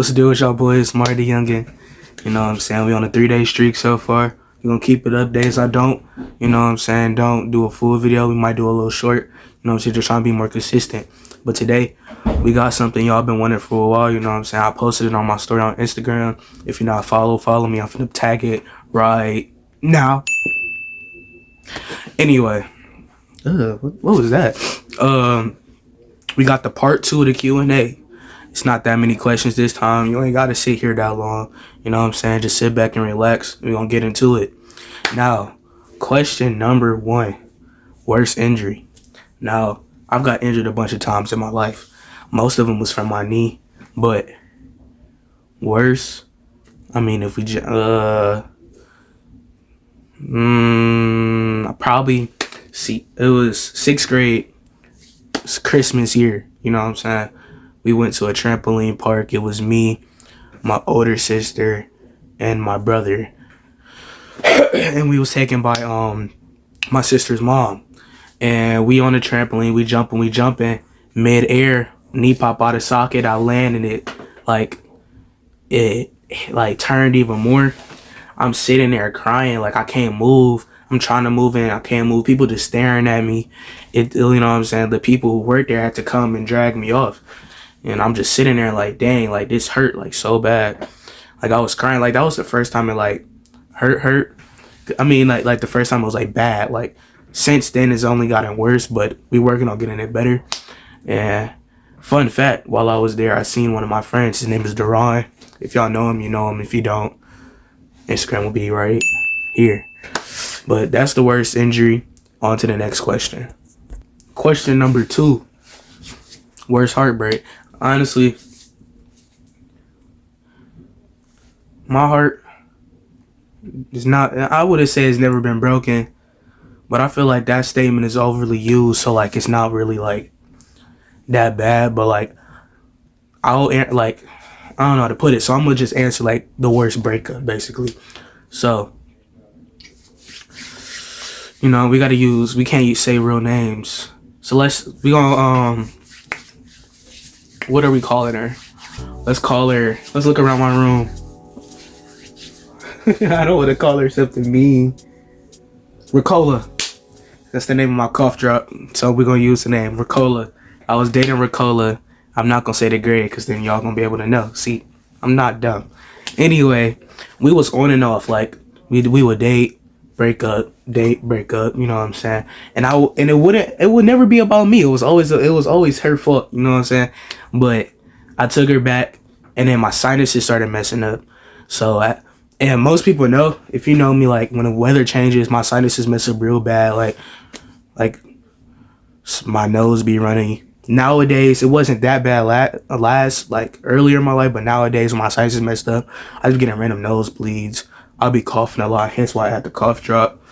What's the deal with y'all boys? Marty Youngin. You know what I'm saying? We on a 3-day streak so far. We're gonna keep it up days I don't. You know what I'm saying? Don't do a full video. We might do a little short. You know what I'm saying? Just trying to be more consistent. But today, we got something y'all been wanting for a while. You know what I'm saying? I posted it on my story on Instagram. If you're not follow me. I'm finna tag it right now. Anyway. What was that? We got the part 2 of the Q&A. It's not that many questions this time. You ain't got to sit here that long. You know what I'm saying? Just sit back and relax. We're going to get into it. Now, question number 1. Worst injury. Now, I've got injured a bunch of times in my life. Most of them was from my knee. But, worst, I mean, if we just, probably, see, it was 6th grade. It's Christmas year. You know what I'm saying? We went to a trampoline park. It was me, my older sister, and my brother. And we was taken by my sister's mom. And we on the trampoline, we jumping. Mid-air, knee pop out of socket. I land and it turned even more. I'm sitting there crying like I can't move. I'm trying to move and I can't move. People just staring at me. You know what I'm saying? The people who worked there had to come and drag me off. And I'm just sitting there like, dang, like this hurt like so bad. Like I was crying. Like that was the first time it like hurt. I mean like the first time it was like bad. Like since then it's only gotten worse, but we working on getting it better. And fun fact, while I was there, I seen one of my friends. His name is Duran. If y'all know him, you know him. If you don't, Instagram will be right here. But that's the worst injury. On to the next question. Question number 2. Worst heartbreak. Honestly, my heart is not, I would have said it's never been broken, but I feel like that statement is overly used, so like it's not really like that bad, but like I don't know how to put it, so I'm gonna just answer like the worst breakup basically. So, you know, we can't say real names. So let's what are we calling her? Let's look around my room. I don't want to call her something mean. Ricola. That's the name of my cough drop. So we're going to use the name. Ricola. I was dating Ricola. I'm not going to say the grade because then y'all going to be able to know. See, I'm not dumb. Anyway, we was on and off. Like, we would date, break up, break up. You know what I'm saying? And it would never be about me. It was always her fault. You know what I'm saying? But I took her back, and then my sinuses started messing up. So and most people know, if you know me, like when the weather changes, my sinuses mess up real bad. Like my nose be running. Nowadays, it wasn't that bad like earlier in my life, but nowadays when my sinuses messed up, I was getting random nosebleeds. I'll be coughing a lot, hence why I had the cough drop.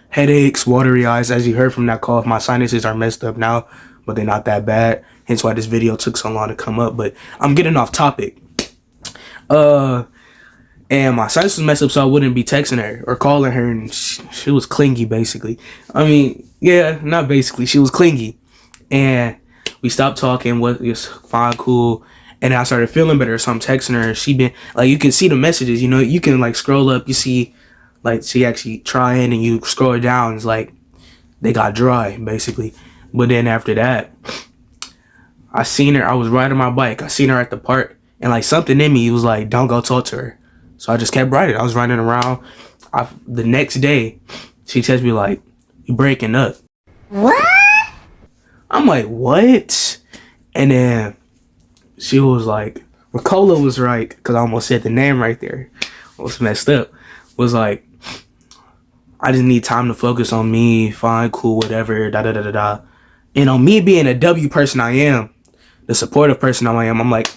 Headaches, watery eyes. As you heard from that cough, my sinuses are messed up now, but they're not that bad. Hence why this video took so long to come up. But I'm getting off topic. And my sinuses messed up, so I wouldn't be texting her or calling her, and she was clingy, basically. I mean, yeah, not basically. She was clingy. And we stopped talking. It was fine, cool. And I started feeling better, so I'm texting her. She been, like, you can see the messages, you know. You can, like, scroll up. You see, like, she actually trying, and you scroll down. It's like, they got dry, basically. But then after that, I seen her. I was riding my bike. I seen her at the park. And, like, something in me was like, don't go talk to her. So I just kept riding. I was riding around. The next day, she texted me like, you breaking up. What? I'm like, what? And then she was like, Ricola was right. Because I almost said the name right there. I was messed up. Was like, I just need time to focus on me. Fine, cool, whatever. Da-da-da-da-da. And on me being a W person I am, the supportive person I am, I'm like,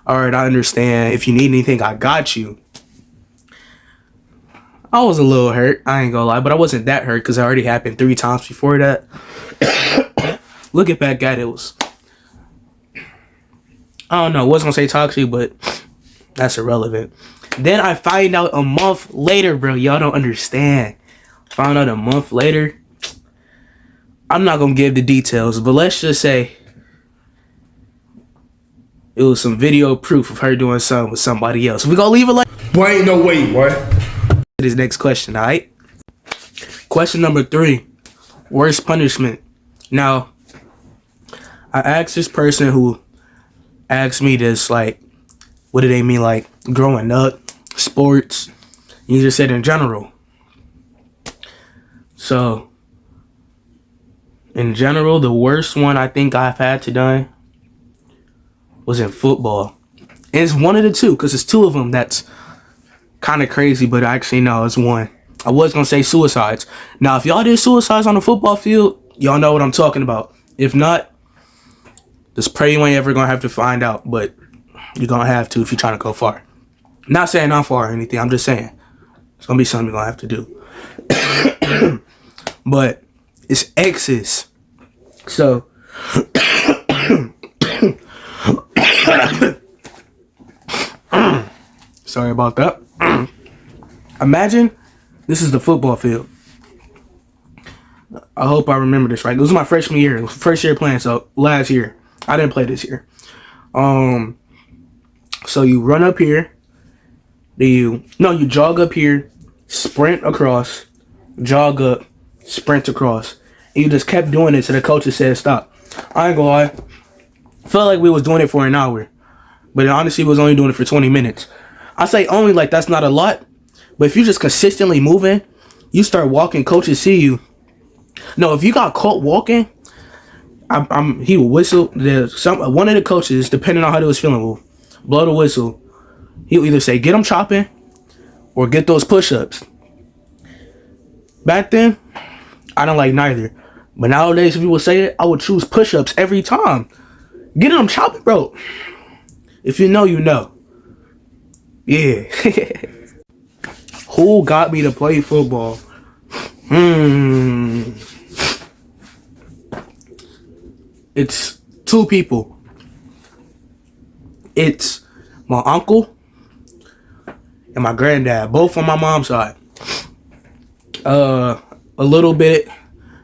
all right, I understand. If you need anything, I got you. I was a little hurt, I ain't gonna lie, but I wasn't that hurt because it already happened 3 times before that. Looking back at it, was, I don't know, wasn't gonna say toxic, but that's irrelevant. Then I find out a month later, bro, y'all don't understand. Found out a month later. I'm not gonna give the details, but let's just say It was some video proof of her doing something with somebody else. We gonna leave it like. Boy, ain't no way, boy. This next question, all right? Question number 3: worst punishment. Now, I asked this person who asked me this, like, what do they mean, like, growing up, sports? You just said in general. So, in general, the worst one I think I've had to done was in football. And it's one of the two, because it's two of them that's kind of crazy, but actually, no, it's one. I was going to say suicides. Now, if y'all did suicides on the football field, y'all know what I'm talking about. If not, just pray you ain't ever going to have to find out, but you're going to have to if you're trying to go far. Not saying I'm far or anything, I'm just saying it's going to be something you're going to have to do. But it's exes. So, sorry about that. Imagine this is the football field. I hope I remember this right. It was my freshman year. It was first year playing, so last year. I didn't play this year. So you run up here. You jog up here, sprint across, jog up, sprint across. And you just kept doing it till the coaches said stop. I ain't gonna lie. Felt like we was doing it for an hour. But honestly, we was only doing it for 20 minutes. I say only like that's not a lot. But if you just consistently moving, you start walking, coaches see you. No, if you got caught walking, he would whistle. One of the coaches, depending on how they was feeling, will blow the whistle. He'll either say, get them chopping or get those push-ups. Back then, I don't like neither. But nowadays, if people say it, I would choose push-ups every time. Get them chopping, bro. If you know, you know. Yeah. Who got me to play football? It's two people. It's my uncle and my granddad, both on my mom's side. A little bit.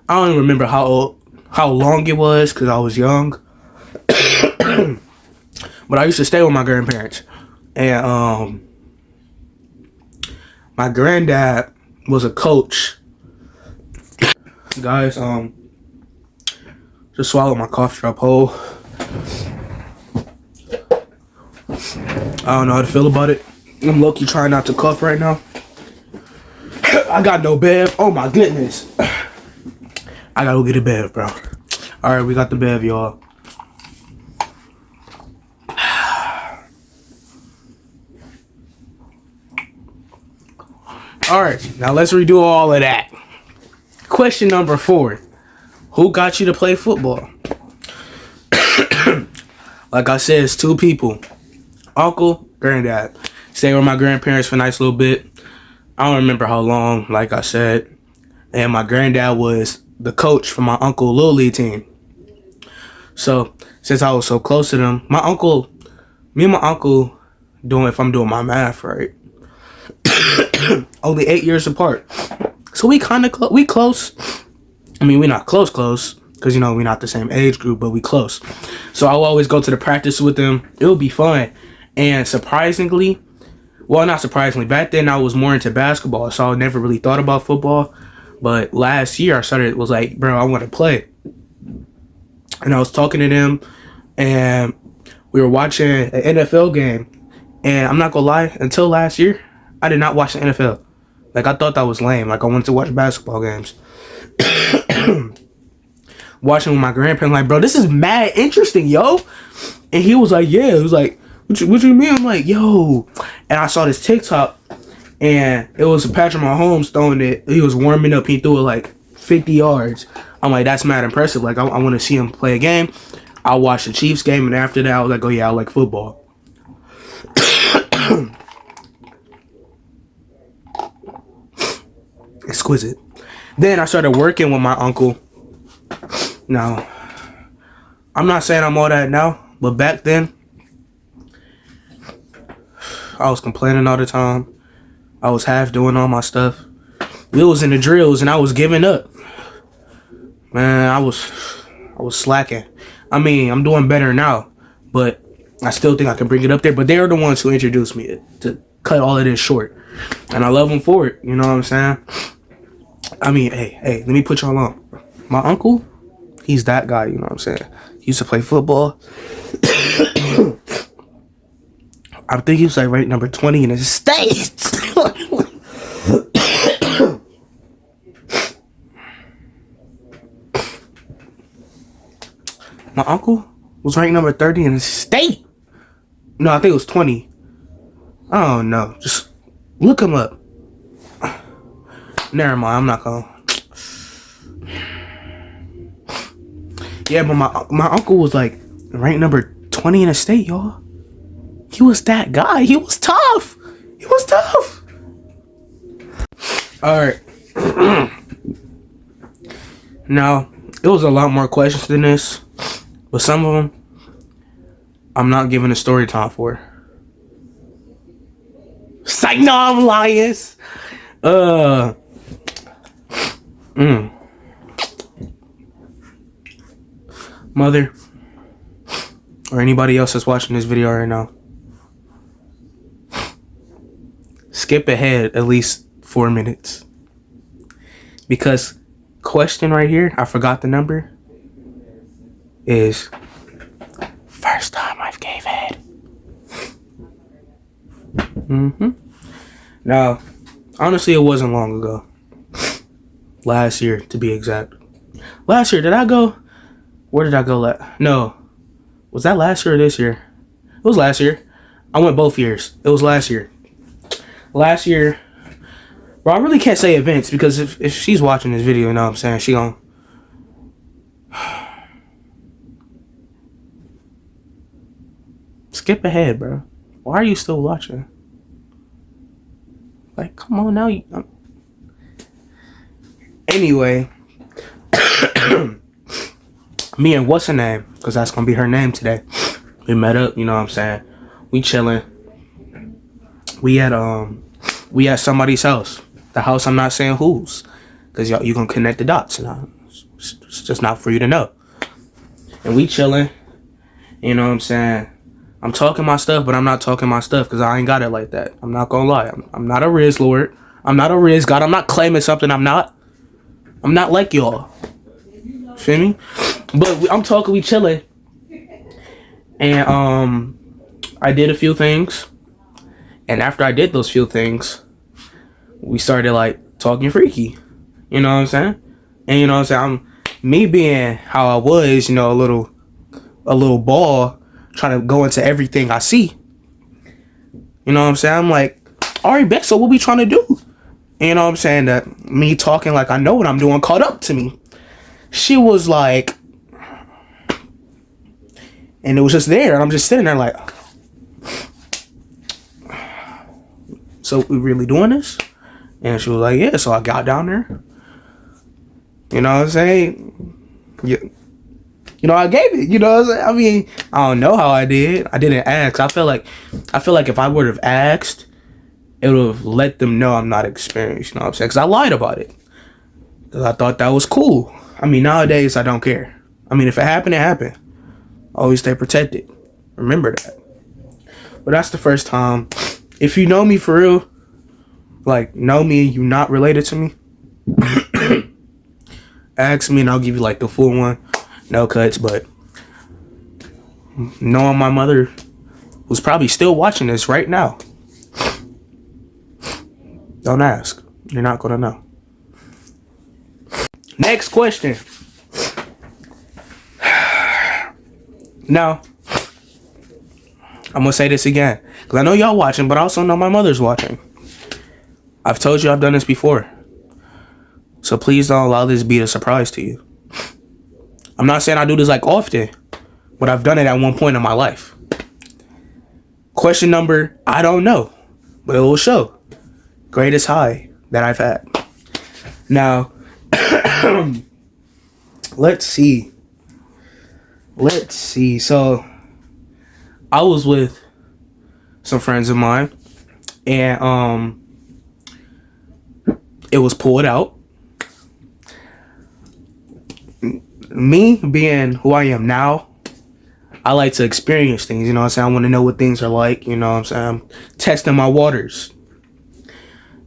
I don't even remember how long it was because I was young. But I used to stay with my grandparents, and my granddad was a coach. Guys, just swallowed my cough drop whole. I don't know how to feel about it. I'm low-key trying not to cough right now. I got no bev. Oh my goodness. I gotta go get a bev, bro. Alright, we got the bev, y'all. Alright, now let's redo all of that. Question number 4. Who got you to play football? Like I said, it's two people. Uncle, granddad. Stayed with my grandparents for a nice little bit. I don't remember how long, like I said. And my granddad was the coach for my uncle Little League team. So, since I was so close to them, me and my uncle, if I'm doing my math right, only 8 years apart. So we kind of we close. I mean, we're not close, because, we're not the same age group, but we close. So I'll always go to the practice with them. It'll be fun. And surprisingly, well, not surprisingly, back then I was more into basketball, so I never really thought about football. But last year was like, bro, I want to play. And I was talking to them, and we were watching an NFL game. And I'm not going to lie, until last year, I did not watch the NFL. Like, I thought that was lame. Like, I wanted to watch basketball games. Watching with my grandparents, like, bro, this is mad interesting, yo. And he was like, yeah. It was like, what you mean? I'm like, yo. And I saw this TikTok, and it was Patrick Mahomes throwing it. He was warming up. He threw it like 50 yards. I'm like, that's mad impressive. Like, I want to see him play a game. I watched the Chiefs game, and after that, I was like, oh, yeah, I like football. Exquisite. Then I started working with my uncle. Now, I'm not saying I'm all that now, but back then, I was complaining all the time. I was half doing all my stuff. We was in the drills, and I was giving up. Man, I was slacking. I mean, I'm doing better now, but I still think I can bring it up there, but they're the ones who introduced me to cut all of this short. And I love them for it. You know what I'm saying? I mean, hey, let me put y'all on. My uncle, he's that guy, you know what I'm saying? He used to play football. I think he was like ranked number 20 in the States. My uncle was ranked number 30 in the state. No, I think it was 20. I don't know. Just look him up. Never mind, I'm not gonna. Yeah, but my uncle was like ranked number 20 in the state, y'all. He was that guy. He was tough. Alright. Now, it was a lot more questions than this, but some of them I'm not giving a story time for. Psych, no, I'm lying. Mother, or anybody else that's watching this video right now, skip ahead at least 4 minutes, because question right here, I forgot the number, is first time I've gave head. Now, honestly, it wasn't long ago. Last year, to be exact. Last year, did I go? Where did I go? No. Was that last year or this year? It was last year. I went both years. It was last year. Last year. Bro, I really can't say events because if she's watching this video, you know what I'm saying? She gon' skip ahead, bro. Why are you still watching? Like, come on now. Anyway. Me and what's her name? Because that's going to be her name today. We met up, you know what I'm saying? We chilling. We at somebody's house. The house I'm not saying whose. Because you going to connect the dots. You know? It's just not for you to know. And we chilling. You know what I'm saying? I'm talking my stuff, but I'm not talking my stuff because I ain't got it like that. I'm not going to lie. I'm not a Riz Lord. I'm not a Riz God. I'm not claiming something I'm not. I'm not like y'all. Feel me? But I'm talking, we chilling. And I did a few things. And after I did those few things, we started like talking freaky. You know what I'm saying? And you know what I'm saying? Me being how I was, you know, a little ball, trying to go into everything I see. You know what I'm saying? I'm like, alright, bet, so what we trying to do? And you know what I'm saying? That me talking like I know what I'm doing caught up to me. She was like, and it was just there, and I'm just sitting there like, so we really doing this? And she was like, yeah. So I got down there. You know what I'm saying? Yeah. You know, I gave it. You know what I'm saying? I mean, I don't know how I did. I didn't ask. I feel like if I would have asked, it would have let them know I'm not experienced. You know what I'm saying? Because I lied about it. Because I thought that was cool. I mean, nowadays, I don't care. I mean, if it happened, it happened. Always stay protected. Remember that. But that's the first time. If you know me for real, like, know me and you not related to me, ask me and I'll give you, like, the full one. No cuts, but knowing my mother, who's probably still watching this right now, don't ask. You're not going to know. Next question. Now, I'm going to say this again. Because I know y'all watching, but I also know my mother's watching. I've told you I've done this before. So please don't allow this to be a surprise to you. I'm not saying I do this like often, but I've done it at one point in my life. Question number, I don't know, but it will show. Greatest high that I've had. Now, let's see. So, I was with some friends of mine, and it was pulled out. Me being who I am now, I like to experience things, you know what I'm saying? I want to know what things are like, you know what I'm saying? I'm testing my waters.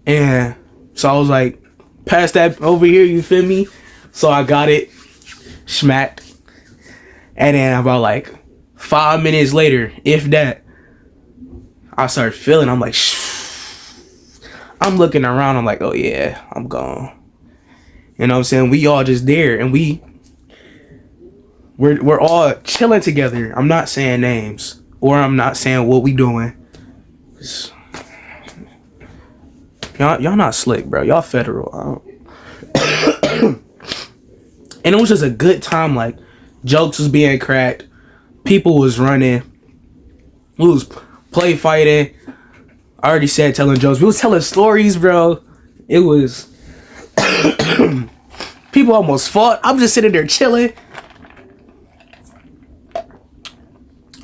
And so I was like, pass that over here, you feel me? So I got it, smacked. And then about like 5 minutes later, if that, I started feeling, I'm like, I'm looking around, I'm like, oh yeah, I'm gone. You know what I'm saying? We all just there, and we're all chilling together. I'm not saying names, or I'm not saying what we doing. Y'all not slick, bro. Y'all federal. And it was just a good time. Like, jokes was being cracked, people was running, we was play fighting. I already said telling jokes. We was telling stories, bro. It was people almost fought. I'm just sitting there chilling.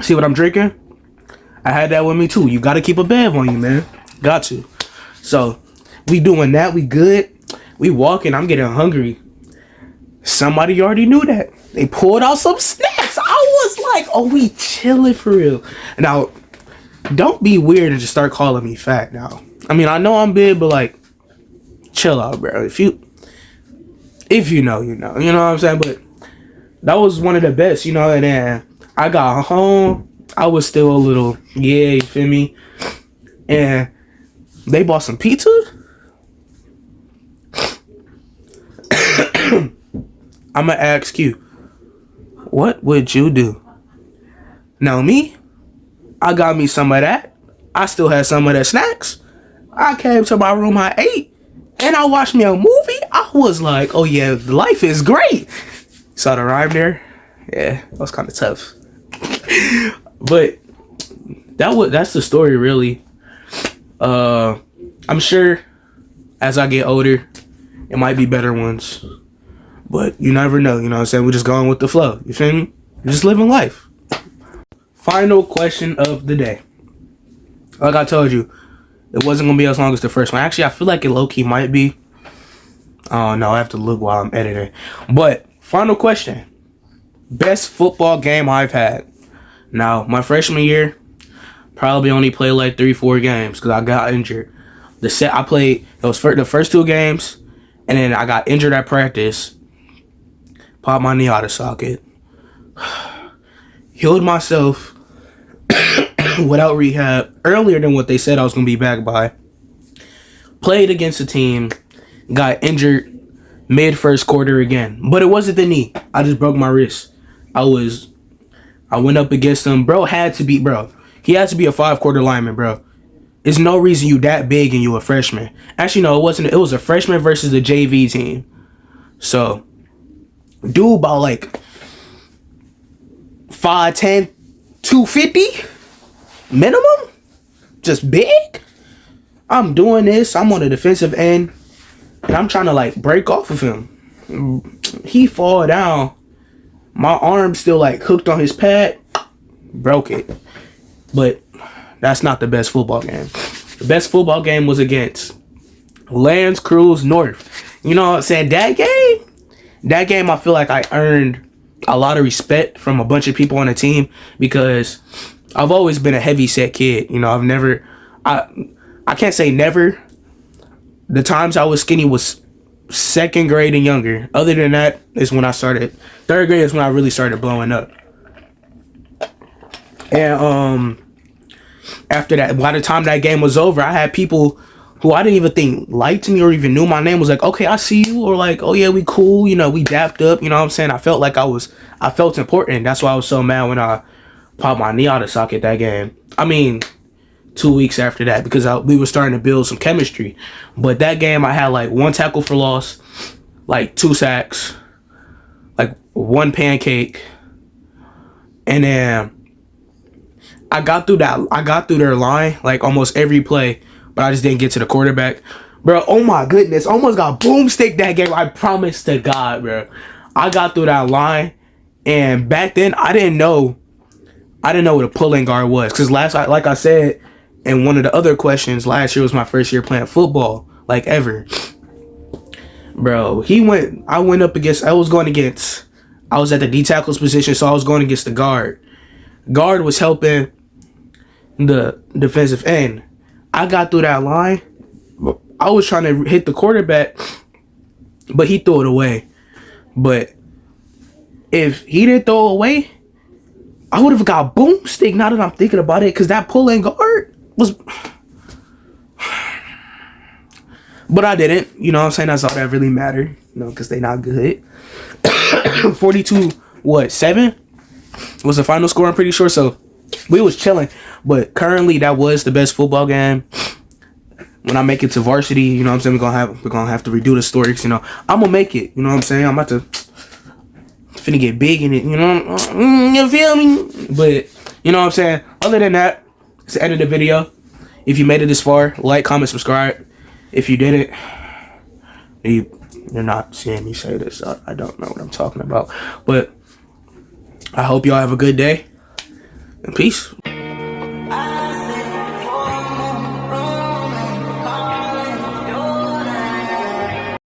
See what I'm drinking? I had that with me too. You gotta keep a bev on you, man. Got to. So we doing that. We good. We walking. I'm getting hungry. Somebody already knew that. They pulled out some snacks. I was like, oh, we chilling for real. Now, don't be weird and just start calling me fat now. I mean, I know I'm big, but like, chill out, bro. If you know, you know. You know what I'm saying? But that was one of the best, you know. And then I got home. I was still a little, yeah, you feel me? And they bought some pizza. I'm gonna ask you, what would you do? Now me, I got me some of that. I still had some of the snacks. I came to my room, I ate, and I watched me a movie. I was like, oh yeah, life is great. Saw the rhyme there? Yeah, that was kind of tough. But that's the story really. I'm sure as I get older, it might be better ones. But you never know, you know what I'm saying? We're just going with the flow. You feel me? We're just living life. Final question of the day. Like I told you, it wasn't going to be as long as the first one. Actually, I feel like it low-key might be. Oh, no, I have to look while I'm editing. But, final question. Best football game I've had. Now, my freshman year, probably only played like 3-4 games because I got injured. I played, it was for the first 2 games, and then I got injured at practice. Popped my knee out of socket. Healed myself without rehab earlier than what they said I was going to be back by. Played against a team. Got injured mid first quarter again. But it wasn't the knee. I just broke my wrist. I went up against him. Bro had to be, he had to be a 5-quarter lineman, bro. There's no reason you that big and you a freshman. Actually, no, it wasn't. It was a freshman versus the JV team. So, dude about like 5'10", 250 minimum. Just big. I'm doing this. I'm on the defensive end. And I'm trying to like break off of him. He fall down. My arm still like hooked on his pad. Broke it. But that's not the best football game. The best football game was against L'Anse Creuse North. You know what I'm saying? That game I feel like I earned a lot of respect from a bunch of people on the team because I've always been a heavy set kid. You know, I can't say never. The times I was skinny was 2nd grade and younger. Other than that is when I started. 3rd grade is when I really started blowing up. And after that, by the time that game was over, I had people who I didn't even think liked me or even knew my name was like, okay, I see you, or like, oh yeah, we cool, you know, we dapped up, you know what I'm saying? I felt like I felt important. That's why I was so mad when I popped my knee out of socket that game. I mean, 2 weeks after that because we were starting to build some chemistry. But that game, I had like 1 tackle for loss, like 2 sacks, like 1 pancake, and then I got through their line like almost every play, but I just didn't get to the quarterback. Bro, oh my goodness, almost got boomstick that game. I promise to God, bro. I got through that line, and back then I didn't know what a pulling guard was because like I said in one of the other questions, last year was my first year playing football, like ever. Bro, I was at the D tackles position, so I was going against the guard. guard was helping the defensive end. I got through that line. I was trying to hit the quarterback, but he threw it away. But if he didn't throw it away, I would have got boomstick. Now that I'm thinking about it, because that pulling guard was. But I didn't. You know what I'm saying? That's all that really mattered. You know, because they not good. 42-7 was the final score, I'm pretty sure. So we was chilling. But currently that was the best football game. When I make it to varsity, you know what I'm saying, we're gonna have to redo the story, 'cause, you know, I'm gonna make it, you know what I'm saying? I'm about to finna get big in it, you know? You feel me? But you know what I'm saying? Other than that, it's the end of the video. If you made it this far, like, comment, subscribe. If you didn't, you're not seeing me say this. I don't know what I'm talking about. But I hope y'all have a good day. And peace.